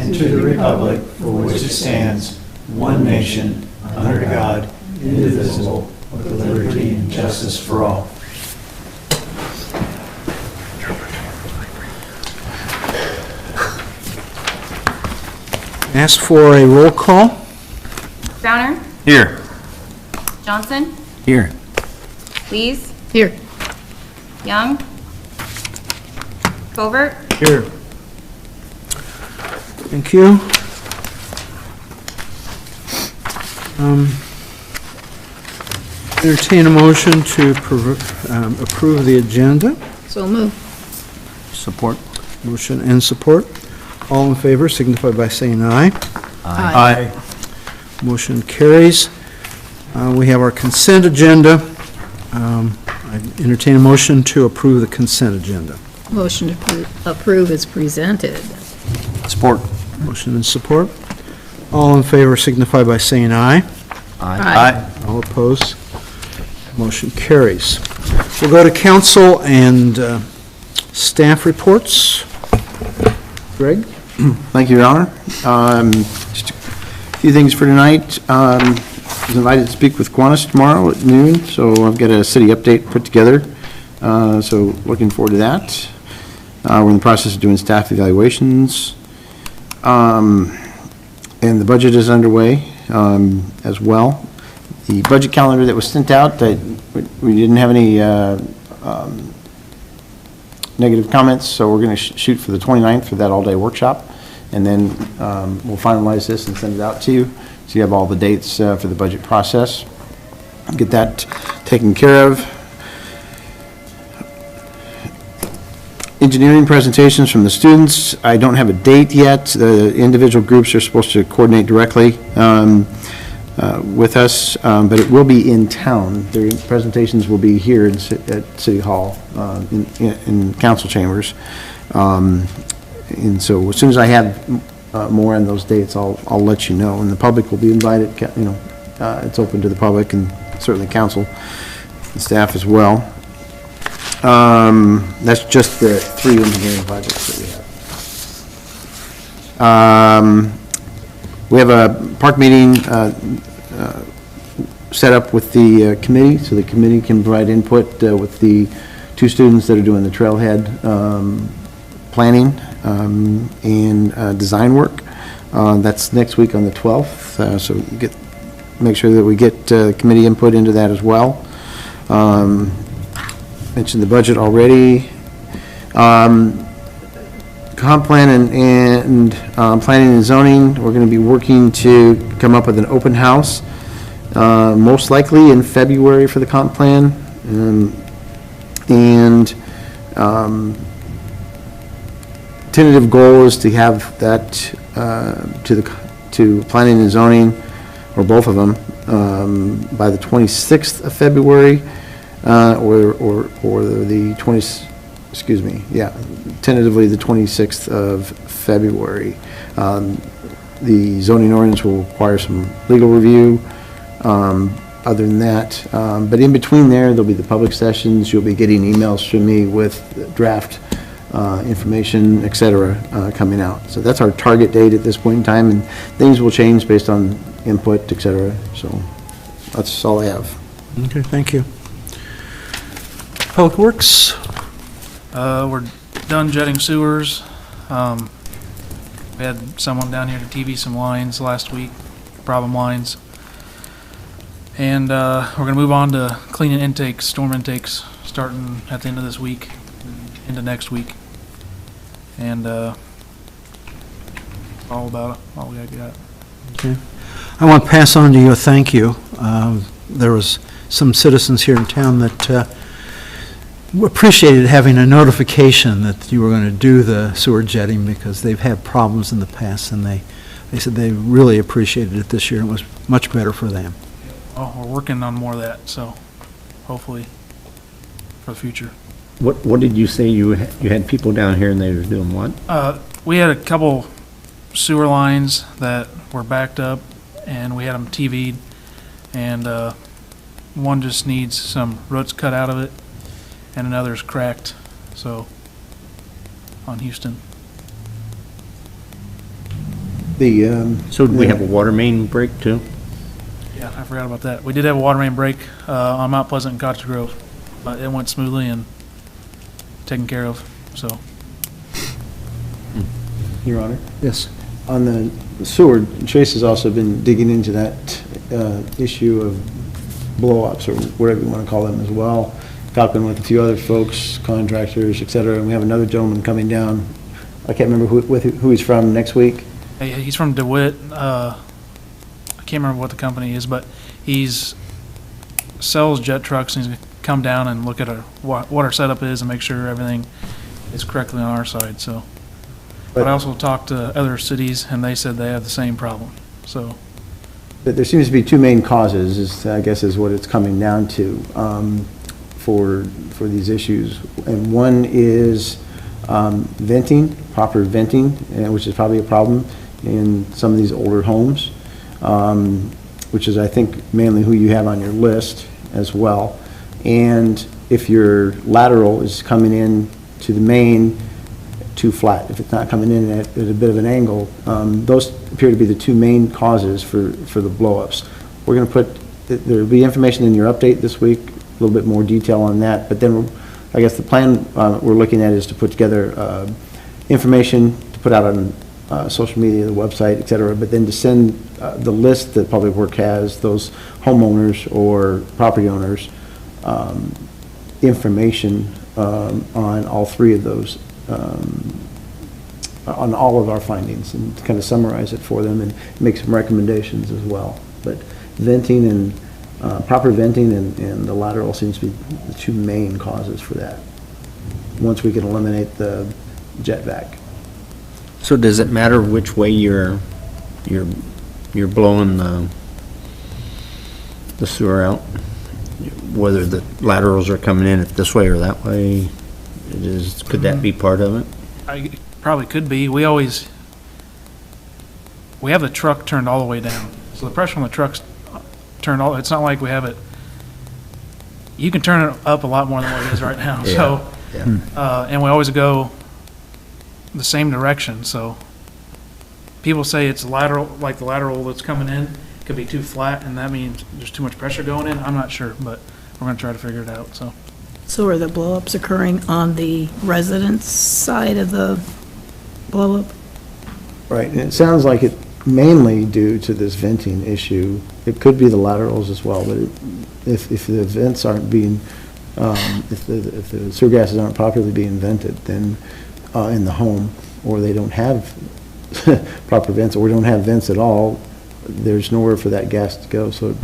and to the republic for which it stands, one nation, under God, indivisible, with liberty and justice for all. Ask for a roll call. Browner? Here. Johnson? Here. Lees? Here. Young? Covert? Here. Thank you. Entertain a motion to approve the agenda. So move. Support. Motion and support. All in favor signify by saying aye. Aye. Motion carries. We have our consent agenda. I entertain a motion to approve the consent agenda. Motion to approve is presented. Support. Motion and support. All in favor signify by saying aye. Aye. All opposed? Motion carries. We'll go to council and staff reports. Greg? Thank you, Your Honor. Just a few things for tonight. I was invited to speak with Kiwanis tomorrow at noon, so I've got a city update put together. So looking forward to that. We're in the process of doing staff evaluations. And the budget is underway as well. The budget calendar that was sent out, we didn't have any negative comments, so we're going to shoot for the 29th for that all-day workshop, and then we'll finalize this and send it out to you, so you have all the dates for the budget process. Get that taken care of. Engineering presentations from the students. I don't have a date yet. The individual groups are supposed to coordinate directly with us, but it will be in town. Their presentations will be here at City Hall in council chambers. And so as soon as I have more on those dates, I'll let you know. And the public will be invited. It's open to the public and certainly council and staff as well. That's just the 3 engineering projects that we have. We have a park meeting set up with the committee, so the committee can provide input with the 2 students that are doing the trailhead planning and design work. That's next week on the 12th, so make sure that we get committee input into that as well. Mentioned the budget already. Comp plan and planning and zoning, we're going to be working to come up with an open house, most likely in February for the comp plan, and tentative goal is to have that to planning and zoning, or both of them, by the 26th of February, or the 20th. Excuse me, yeah, tentatively the 26th of February. The zoning ordinance will require some legal review. Other than that, but in between there'll be the public sessions. You'll be getting emails from me with draft information, etc., coming out. So that's our target date at this point in time, and things will change based on input, etc. So that's all I have. Okay, thank you. Public Works? We're done jetting sewers. We had someone down here to TV some lines last week, problem lines. And we're going to move on to cleaning intakes, storm intakes, starting at the end of this week, into next week. And all about it, all we got. Okay. I want to pass on to you a thank you. There was some citizens here in town that appreciated having a notification that you were going to do the sewer jetting, because they've had problems in the past, and they said they really appreciated it this year. It was much better for them. Oh, we're working on more of that, so hopefully for the future. What did you say you had people down here and they were doing what? We had a couple sewer lines that were backed up, and we had them TV'd, and one just needs some roots cut out of it, and another's cracked, so on Houston. So do we have a water main break too? Yeah, I forgot about that. We did have a water main break on Mount Pleasant and Cottage Grove, but it went smoothly and taken care of, so. Your Honor? Yes. On the sewer, Chase has also been digging into that issue of blow-ups, or whatever you want to call them as well, talking with a few other folks, contractors, et cetera, and we have another gentleman coming down. I can't remember who he's from next week. Hey, he's from DeWitt. I can't remember what the company is, but he's sells jet trucks, and he's gonna come down and look at what our setup is and make sure everything is correctly on our side. So, but I also talked to other cities, and they said they have the same problem. So, But there seems to be two main causes, I guess is what it's coming down to, for these issues. And one is venting, proper venting, which is probably a problem in some of these older homes, which is, I think, mainly who you have on your list as well. And if your lateral is coming in to the main too flat, if it's not coming in at a bit of an angle, those appear to be the two main causes for the blow-ups. We're going to put, there'll be information in your update this week, a little bit more detail on that, but then I guess the plan we're looking at is to put together information to put out on social media, the website, et cetera, but then to send the list that Public Works has, those homeowners or property owners, information on all three of those, on all of our findings, and kind of summarize it for them and make some recommendations as well. But venting and proper venting and the lateral seems to be the two main causes for that, once we can eliminate the jet vac. So does it matter which way you're blowing the sewer out? Whether the laterals are coming in this way or that way? Could that be part of it? I probably could be. We have the truck turned all the way down, so the pressure on the truck's turned all. It's not like we have it. You can turn it up a lot more than what it is right now. Yeah. So, Yeah. and we always go the same direction. So, people say it's lateral, like the lateral that's coming in could be too flat, and that means there's too much pressure going in. I'm not sure, but we're going to try to figure it out. So are the blow-ups occurring on the residence side of the blow-up? Right, and it sounds like it mainly due to this venting issue. It could be the laterals as well, but if the vents aren't being, if the sewer gases aren't properly being vented, then in the home, or they don't have proper vents, or we don't have vents at all, there's nowhere for that gas to go, so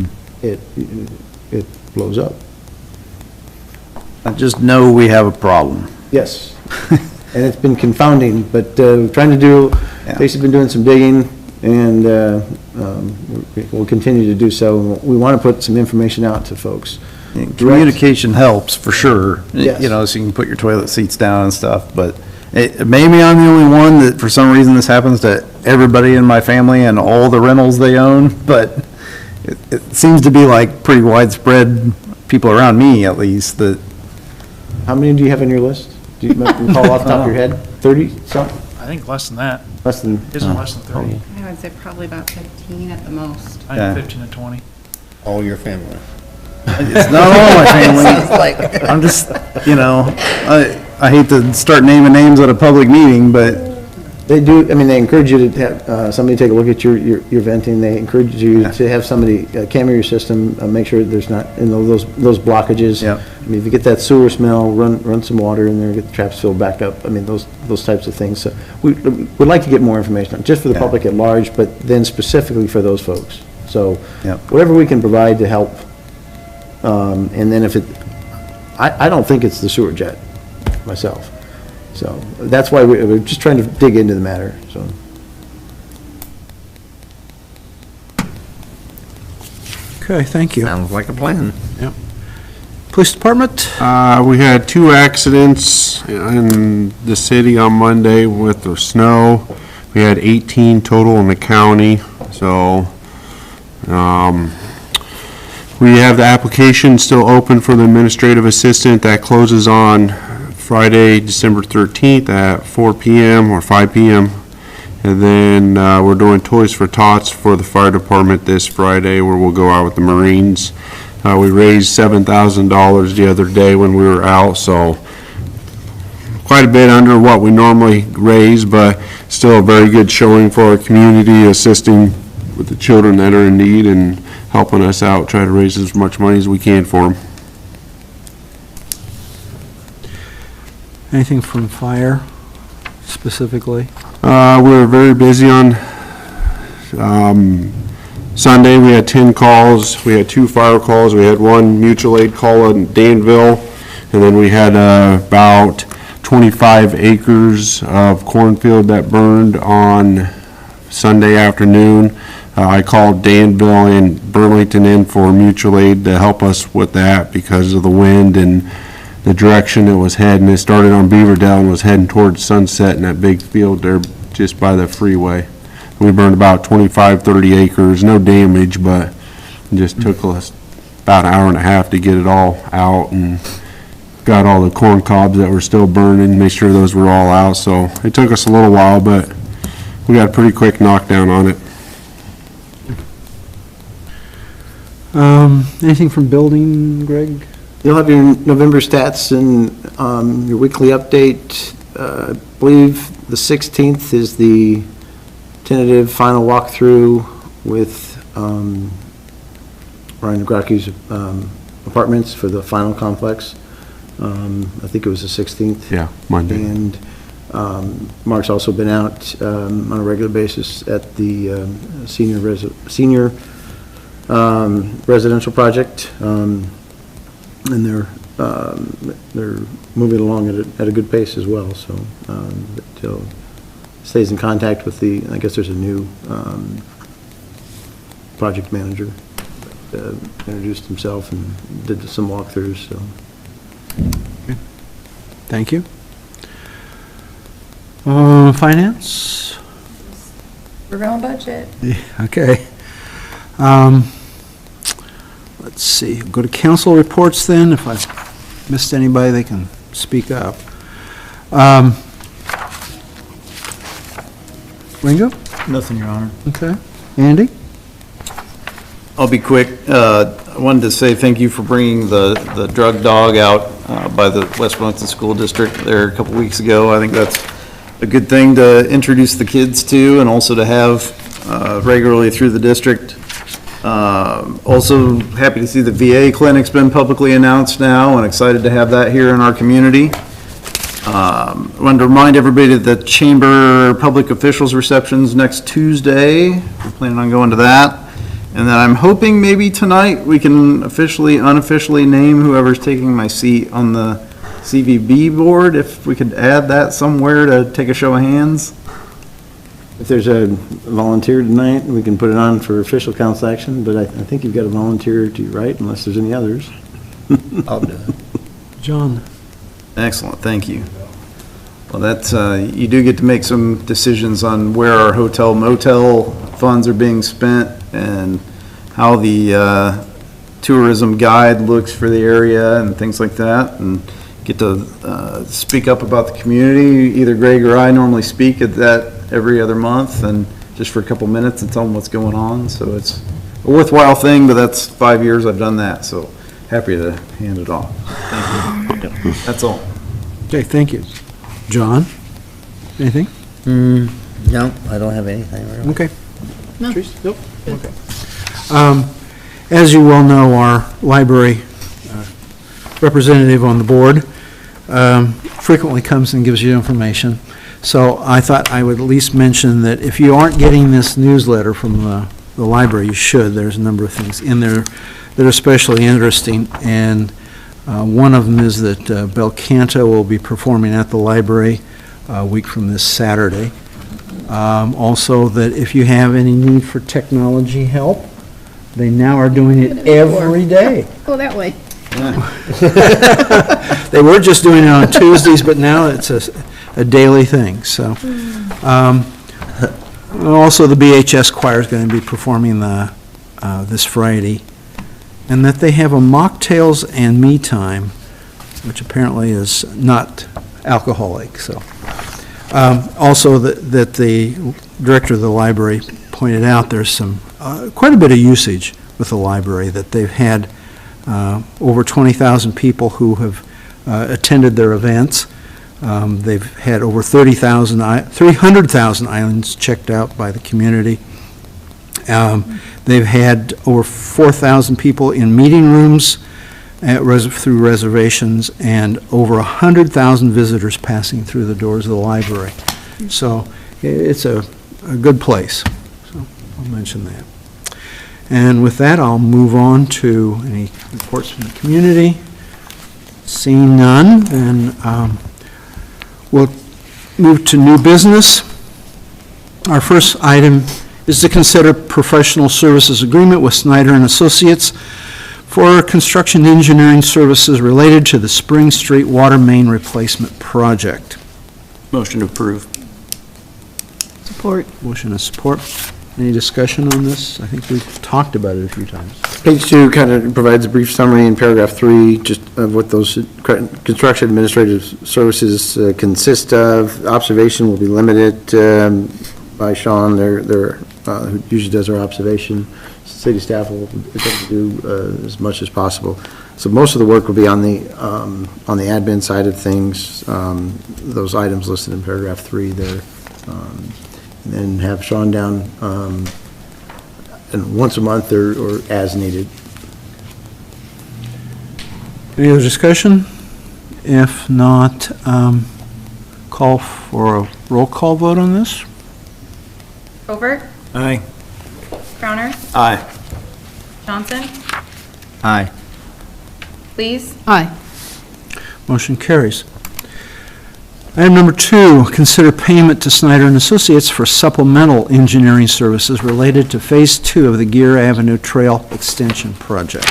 it blows up. I just know we have a problem. Yes, and it's been confounding, but trying to do, Stacy's been doing some digging, and we'll continue to do so. We want to put some information out to folks. Communication helps, for sure. Yes. You know, so you can put your toilet seats down and stuff, but maybe I'm the only one that, for some reason, this happens to everybody in my family and all the rentals they own, but it seems to be like pretty widespread, people around me at least, that. How many do you have on your list? Do you recall off the top of your head? 30 something? I think less than that. Less than? Isn't less than 30. I would say probably about 15 at the most. I Yeah. think 15 to 20. All your family? It's not all my family. I'm just, you know, I hate to start naming names at a public meeting, but They do, I mean, they encourage you to have somebody take a look at your venting. They encourage you to have somebody camera your system, make sure there's not, you know, those blockages. Yep. I mean, if you get that sewer smell, run some water in there, get the traps filled back up. I mean, those types of things. So we'd like to get more information, just for the public at large, but then specifically for those folks. So Yep. whatever we can provide to help. And then if I don't think it's the sewer jet myself. So that's why we're just trying to dig into the matter, so. Okay, thank you. Sounds like a plan. Police Department? We had 2 accidents in the city on Monday with the snow. We had 18 total in the county, so, we have the application still open for the administrative assistant. That closes on Friday, December 13th at 4 p.m. or 5 p.m. And then we're doing Toys for Tots for the fire department this Friday, where we'll go out with the Marines. We raised $7,000 the other day when we were out, so quite a bit under what we normally raise, but still a very good showing for our community, assisting with the children that are in need and helping us out, try to raise as much money as we can for them. Anything from fire specifically? We were very busy on Sunday. We had 10 calls. We had 2 fire calls. We had 1 mutual aid call in Danville, and then we had about 25 acres of cornfield that burned on Sunday afternoon. I called Danville and Burlington in for mutual aid to help us with that because of the wind and the direction it was heading. It started on Beaverdale and was heading towards Sunset in that big field there just by the freeway. We burned about 25, 30 acres, no damage, but it just took us about an hour and a half to get it all out and got all the corn cobs that were still burning, make sure those were all out. So it took us a little while, but we got a pretty quick knockdown on it. Anything from building, Greg? You'll have your November stats and your weekly update. I believe the 16th is the tentative final walkthrough with Ryan Nagraki's apartments for the final complex. I think it was the 16th. Yeah, Monday. And Mark's also been out on a regular basis at the senior residential project, and they're moving along at a good pace as well. So Jill stays in contact with I guess there's a new project manager that introduced himself and did some walkthroughs. So. Thank you. Finance? We're on budget. Yeah, okay. Let's see, go to council reports then. If I missed anybody, they can speak up. Ringo? Nothing, Your Honor. Okay. Andy? I'll be quick. I wanted to say thank you for bringing the drug dog out by the West Burlington School District there a couple weeks ago. I think that's a good thing to introduce the kids to and also to have regularly through the district. Also happy to see the VA clinic's been publicly announced now and excited to have that here in our community. I wanted to remind everybody that the Chamber Public Officials Reception's next Tuesday. We're planning on going to that. And then I'm hoping maybe tonight we can unofficially name whoever's taking my seat on the CVB board, if we could add that somewhere to take a show of hands. If there's a volunteer tonight, we can put it on for official council action, but I think you've got a volunteer to your right, unless there's any others. I'll do it. John? Excellent, thank you. Well, that's, you do get to make some decisions on where our hotel motel funds are being spent and how the tourism guide looks for the area and things like that, and get to speak up about the community. Either Greg or I normally speak at that every other month, and just for a couple minutes and tell them what's going on. So it's a worthwhile thing, but that's 5 years I've done that, so happy to hand it off. Thank you. That's all. Okay, thank you. John? Anything? No, I don't have anything really. Okay. No. Nope. Okay. As you well know, our library representative on the board frequently comes and gives you information. So I thought I would at least mention that if you aren't getting this newsletter from the library, you should. There's a number of things in there that are especially interesting, and one of them is that Belcanto will be performing at the library a week from this Saturday. Also, that if you have any need for technology help, they now are doing it every day. Go that way. They were just doing it on Tuesdays, but now it's a daily thing, so. Also, the BHS choir is going to be performing this Friday, and that they have a mocktails and me time, which apparently is not alcoholic, so. Also, that the director of the library pointed out, there's some, quite a bit of usage with the library, that they've had over 20,000 people who have attended their events. They've had over 300,000 islands checked out by the community. They've had over 4,000 people in meeting rooms through reservations, and over 100,000 visitors passing through the doors of the library. So it's a good place. So I'll mention that. And with that, I'll move on to any reports from the community. Seeing none, then we'll move to new business. Our first item is to consider professional services agreement with Snyder and Associates for construction engineering services related to the Spring Street Water Main Replacement Project. Motion to approve. Support. Motion and support. Any discussion on this? I think we've talked about it a few times. Page 2 kind of provides a brief summary in paragraph 3, just of what those construction administrative services consist of. Observation will be limited by Sean, who usually does our observation. City staff will attempt to do as much as possible. So most of the work will be on the admin side of things, those items listed in paragraph 3 there. And then have Sean down and once a month or as needed. Any other discussion? If not, call for a roll call vote on this. Overt? Aye. Crowner? Aye. Johnson? Aye. Please? Aye. Motion carries. Item number 2, consider payment to Snyder and Associates for supplemental engineering services related to Phase 2 of the Gear Avenue Trail Extension Project.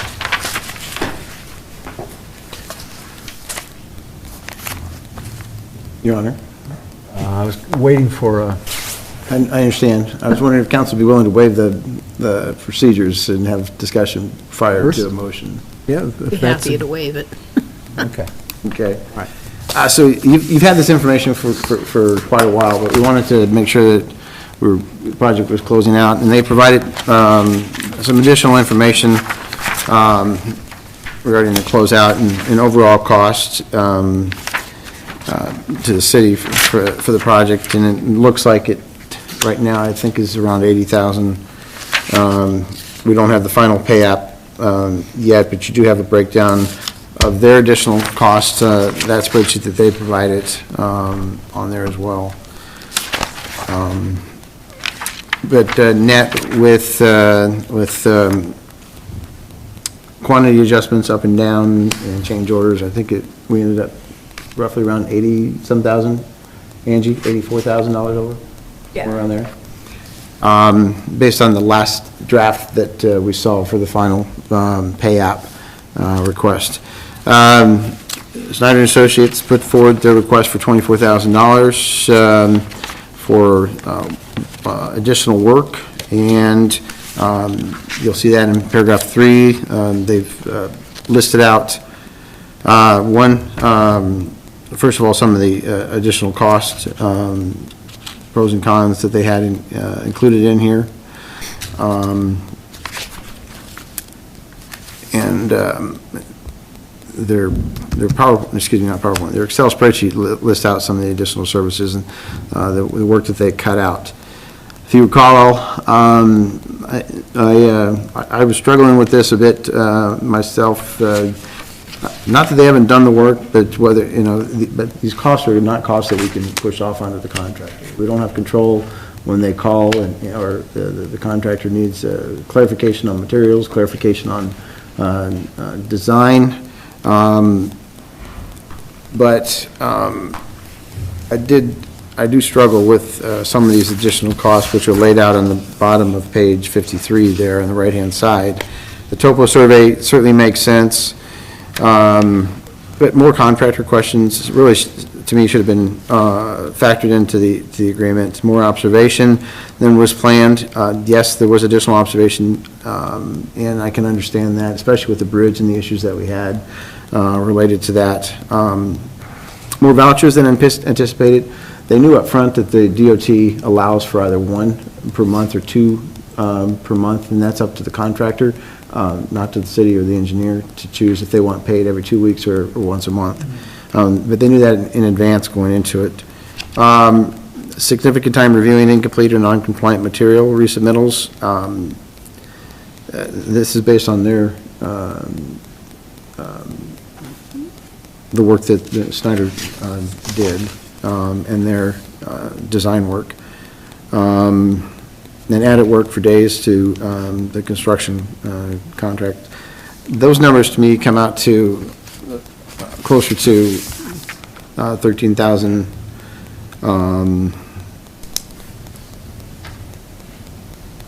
Your Honor. I was waiting for a... I understand. I was wondering if council would be willing to waive the procedures and have discussion prior to a motion. Yeah, Be happy to waive it. Okay. Okay. All right. So you've had this information for quite a while, but we wanted to make sure that the project was closing out, and they provided some additional information regarding the closeout and overall cost to the city for the project, and it looks like it right now I think is around $80,000. We don't have the final pay app yet, but you do have a breakdown of their additional costs, that spreadsheet that they provided on there as well. But net with quantity adjustments up and down and change orders, I think we ended up roughly around 80-some thousand, Angie, $84,000 over? Yeah. Somewhere around there. Based on the last draft that we saw for the final pay app request. Snyder & Associates put forward their request for $24,000 for additional work, and you'll see that in paragraph 3. They've listed out first of all, some of the additional costs, pros and cons that they had included in here. Their their Excel spreadsheet lists out some of the additional services and the work that they cut out. If you recall, I was struggling with this a bit myself. Not that they haven't done the work, but whether, but these costs are not costs that we can push off onto the contractor. We don't have control when they call or the contractor needs clarification on materials, clarification on design. But I do struggle with some of these additional costs, which are laid out on the bottom of page 53 there on the right-hand side. The topo survey certainly makes sense, but more contractor questions really, to me, should have been factored into the agreement. More observation than was planned. Yes, there was additional observation, and I can understand that, especially with the bridge and the issues that we had related to that. More vouchers than anticipated. They knew up front that the DOT allows for either one per month or two per month, and that's up to the contractor, not to the city or the engineer to choose if they want paid every 2 weeks or once a month. But they knew that in advance going into it. Significant time reviewing incomplete or non-compliant material resubmittals. This is based on their, the work that Snyder did, and their design work. And added work for days to the construction contract. Those numbers to me come out to closer to 13,000.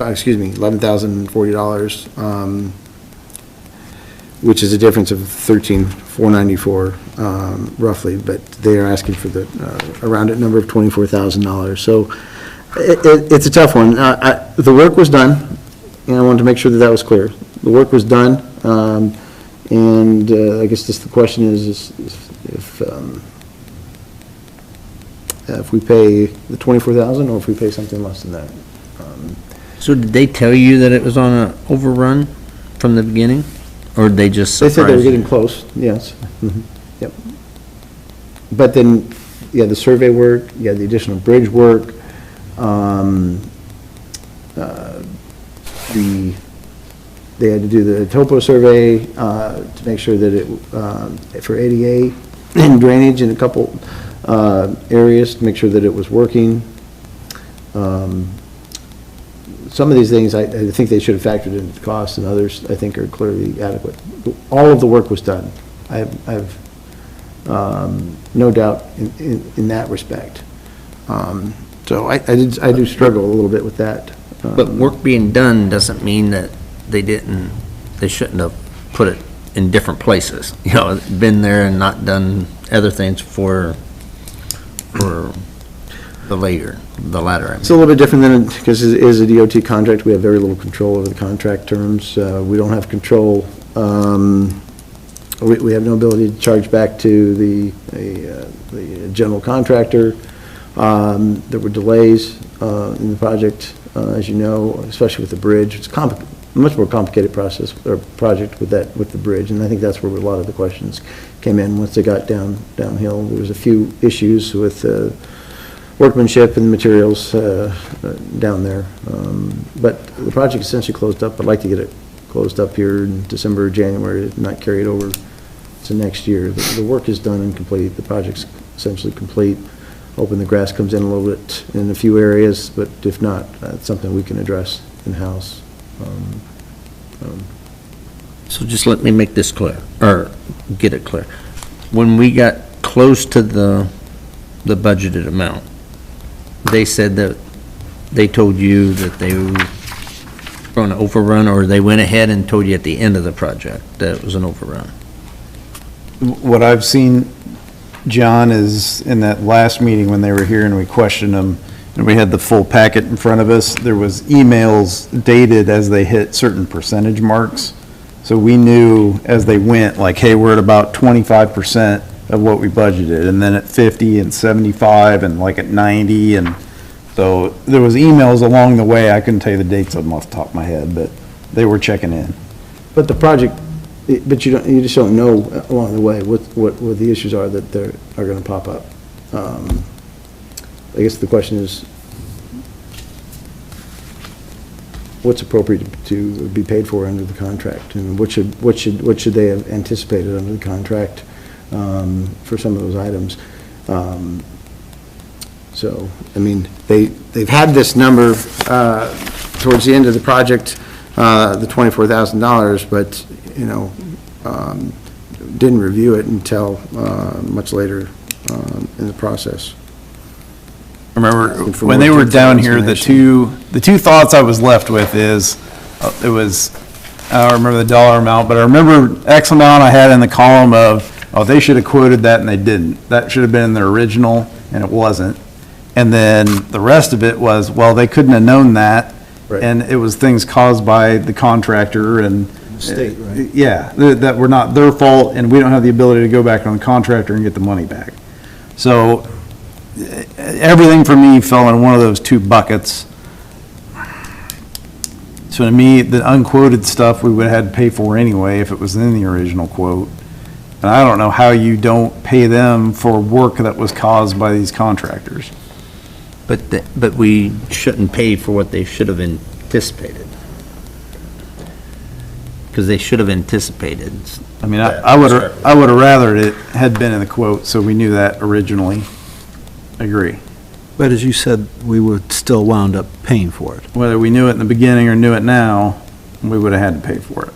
$11,040, which is a difference of $13,494 roughly, but they are asking for the rounded number of $24,000. So it's a tough one. The work was done, and I wanted to make sure that that was clear. The work was done, and I guess just the question is if we pay the $24,000 or if we pay something less than that. So did they tell you that it was on an overrun from the beginning? Or did they just They said they were surprise you? getting close, yes. Mhm. Yep. But then, yeah, the survey work, yeah, the additional bridge work, they had to do the topo survey to make sure that it, for ADA and drainage in a couple areas, to make sure that it was working. Some of these things, I think they should have factored into the cost, and others, I think, are clearly adequate. All of the work was done. I have no doubt in that respect. So I do struggle a little bit with that. But work being done doesn't mean that they shouldn't have put it in different places. You know, been there and not done other things for the latter. I It's a little bit different than, because it is a DOT contract, we have very little control over the contract terms. We don't have control, we have no ability to charge back to the general contractor. There were delays in the project, as you know, especially with the bridge. It's a much more complicated process, or project with the bridge, and I think that's where a lot of the questions came in once they got downhill. There was a few issues with workmanship and materials down there. But the project essentially closed up. I'd like to get it closed up here in December or January, not carry it over to next year. The work is done and complete. The project's essentially complete. Hoping the grass comes in a little bit in a few areas, but if not, it's something we can address in-house. So just let me make this clear, or get it clear. When we got close to the budgeted amount, they said that they told you that they were going to overrun, or they went ahead and told you at the end of the project that it was an overrun? What I've seen, John, is in that last meeting when they were here and we questioned them, and we had the full packet in front of us, there was emails dated as they hit certain percentage marks. So we knew as they went, like, hey, we're at about 25% of what we budgeted, and then at 50 and 75 and like at 90, and so there was emails along the way. I couldn't tell you the dates of them off the top of my head, but they were checking in. But the project, but you just don't know along the way what the issues are that are going to pop up. I guess the question is, what's appropriate to be paid for under the contract, and what should they have anticipated under the contract for some of those items? So, I mean, they've had this number towards the end of the project, the $24,000, but, you know, didn't review it until much later in the process. I remember when they were down here, the two thoughts I was left with is, it was, I don't remember the dollar amount, but I remember X amount I had in the column of, oh, they should have quoted that and they didn't. That should have been in their original, and it wasn't. And then the rest of it was, well, they couldn't have known that. Right. And it was things caused by the contractor and. State, right? Yeah, that were not their fault, and we don't have the ability to go back on the contractor and get the money back. So everything for me fell in one of those two buckets. So to me, the unquoted stuff we would have had to pay for anyway if it was in the original quote. And I don't know how you don't pay them for work that was caused by these contractors. But we shouldn't pay for what they should have anticipated. Because they should have anticipated. I mean, I would have rather it had been in the quote, so we knew that originally. Agree. But as you said, we would still wound up paying for it. Whether we knew it in the beginning or knew it now, we would have had to pay for it.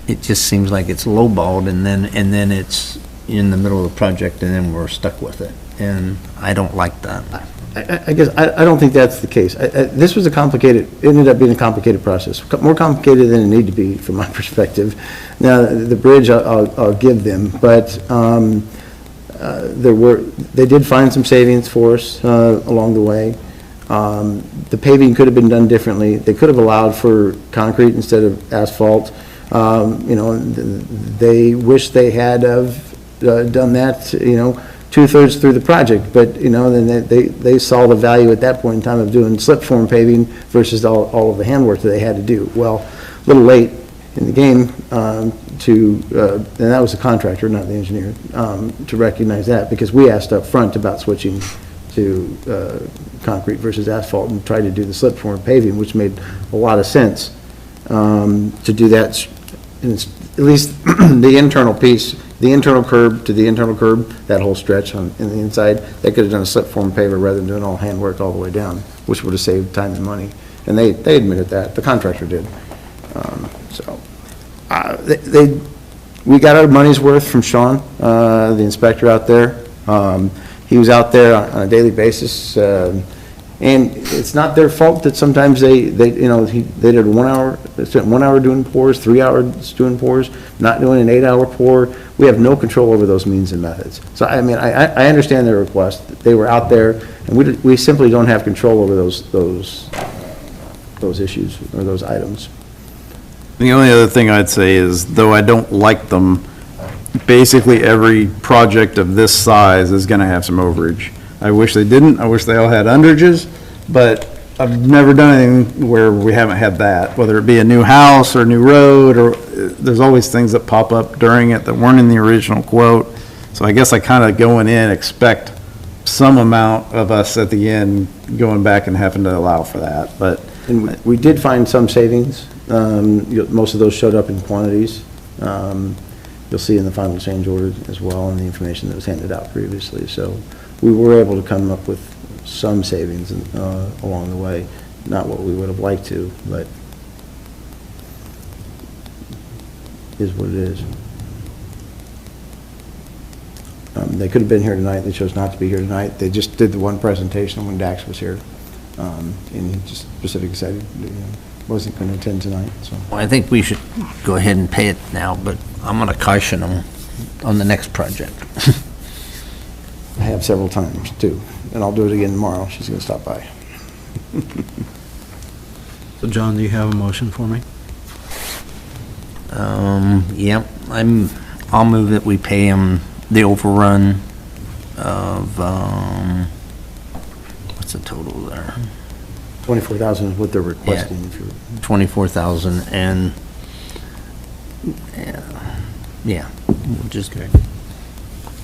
It just seems like it's lowballed and then it's in the middle of the project and then we're stuck with it. And I don't like that. I guess, I don't think that's the case. This was it ended up being a complicated process, more complicated than it needed to be from my perspective. Now, the bridge, I'll give them, but they did find some savings for us along the way. The paving could have been done differently. They could have allowed for concrete instead of asphalt. They wish they had done that, 2/3 through the project, but, then they saw the value at that point in time of doing slip form paving versus all of the handwork that they had to do. Well, a little late in the game and that was the contractor, not the engineer, to recognize that, because we asked up front about switching to concrete versus asphalt and tried to do the slip form paving, which made a lot of sense to do that. At least the internal piece, the internal curb to the internal curb, that whole stretch in the inside, they could have done a slip form paver rather than doing all handwork all the way down, which would have saved time and money. And they admitted that, the contractor did. We got our money's worth from Sean, the inspector out there. He was out there on a daily basis, and it's not their fault that sometimes they did 1 hour, they spent 1 hour doing pours, 3 hours doing pours, not doing an 8-hour pour. We have no control over those means and methods. So, I mean, I understand their request. They were out there, and we simply don't have control over those issues or those items. The only other thing I'd say is, though I don't like them, basically every project of this size is going to have some overage. I wish they didn't. I wish they all had underages, but I've never done anything where we haven't had that, whether it be a new house or a new road, or there's always things that pop up during it that weren't in the original quote. So I guess I kind of going in expect some amount of us at the end going back and having to allow for that, but. And we did find some savings. Most of those showed up in quantities. You'll see in the final change order as well, and the information that was handed out previously. So we were able to come up with some savings along the way. Not what we would have liked to, but is what it is. They could have been here tonight. They chose not to be here tonight. They just did the one presentation when Dax was here. And he just specifically said he wasn't going to attend tonight. So Well, I think we should go ahead and pay it now, but I'm going to caution them on the next project. I have several times too, and I'll do it again tomorrow. She's going to stop by. So, John, do you have a motion for me? Yep, I'll move that we pay them the overrun of, what's the total there? 24,000 is what they're requesting. If you're 24,000 and, yeah, we'll just.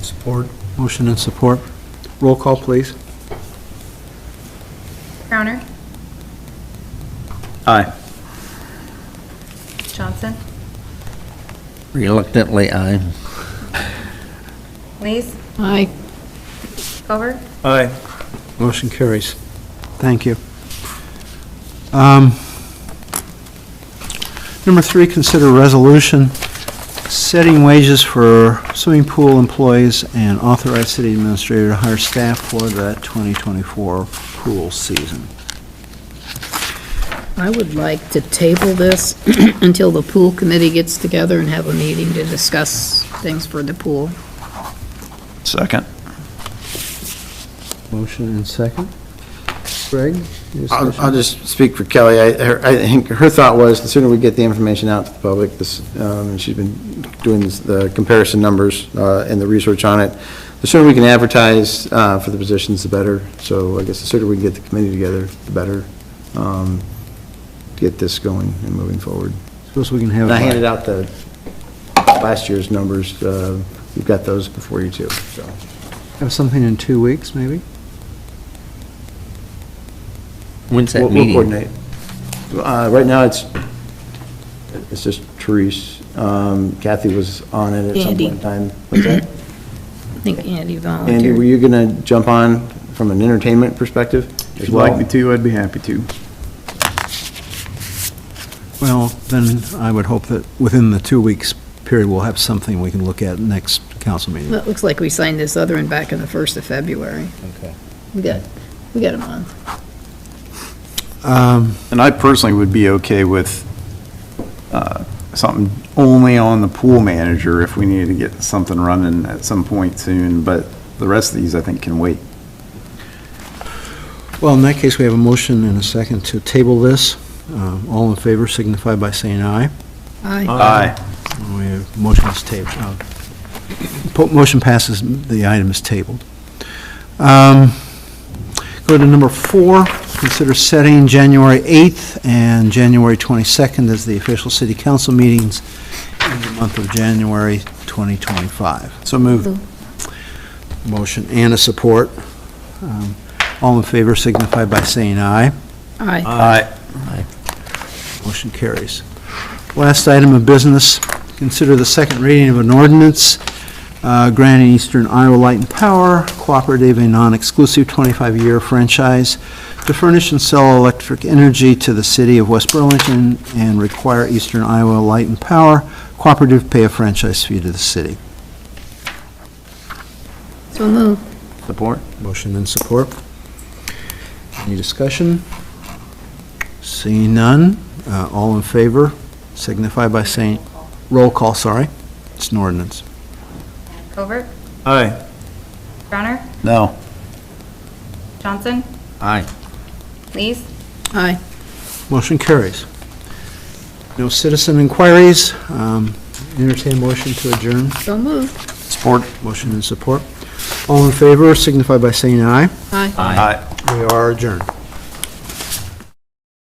Support. Motion and support. Roll call, please. Crowner, Aye. Johnson, Reluctantly, aye. Lees, Aye. Over, Aye. Motion carries. Thank you. Number 3, consider resolution setting wages for swimming pool employees and authorize city administrator to hire staff for the 2024 pool season. I would like to table this until the pool committee gets together and have a meeting to discuss things for the pool. Second. Motion and second. Greg? your I'll discussion? just speak for Kelly. I think her thought was the sooner we get the information out to the public, and she's been doing the comparison numbers and the research on it, the sooner we can advertise for the positions, the better. So I guess the sooner we can get the committee together, the better. Get this going and moving forward. Suppose we can have. And I handed out the last year's numbers. You've got those before you too, so. Have something in 2 weeks, maybe? When's that We'll meeting? coordinate. Right now, it's just Therese. Kathy was on it at some Andy. point in time. What's that? I think Andy Andy, volunteered. were you going to jump on from an entertainment perspective If as you'd well? like me to, I'd be happy to. Well, then I would hope that within the 2 weeks period, we'll have something we can look at next council meeting. Well, it looks like we signed this other one back on the 1st of February. Okay. We got a month. And I personally would be okay with something only on the pool manager if we needed to get something running at some point soon, but the rest of these, I think, can wait. Well, in that case, we have a motion and a second to table this. All in favor signify by saying aye. Aye. Aye. We have motion is tabled. Motion passes, the item is tabled. Go to number 4, consider setting January 8th and January 22nd as the official city council meetings in the month of January 2025. So moved. Motion and a support. All in favor signify by saying aye. Aye. Aye. Motion carries. Last item of business, consider the second reading of an ordinance granting Eastern Iowa Light and Power cooperative and non-exclusive 25-year franchise to furnish and sell electric energy to the city of West Burlington and require Eastern Iowa Light and Power cooperative pay a franchise fee to the city. So move. Support? Motion and support. Any discussion? Seeing none, all in favor signify by saying, roll call, sorry, it's an ordinance. Covert, Aye. Browner, No. Johnson, Aye. Lees, Aye. Motion carries. No citizen inquiries. Entertain motion to adjourn. So moved. Support? Motion and support. All in favor signify by saying aye. Aye. Aye. We are adjourned.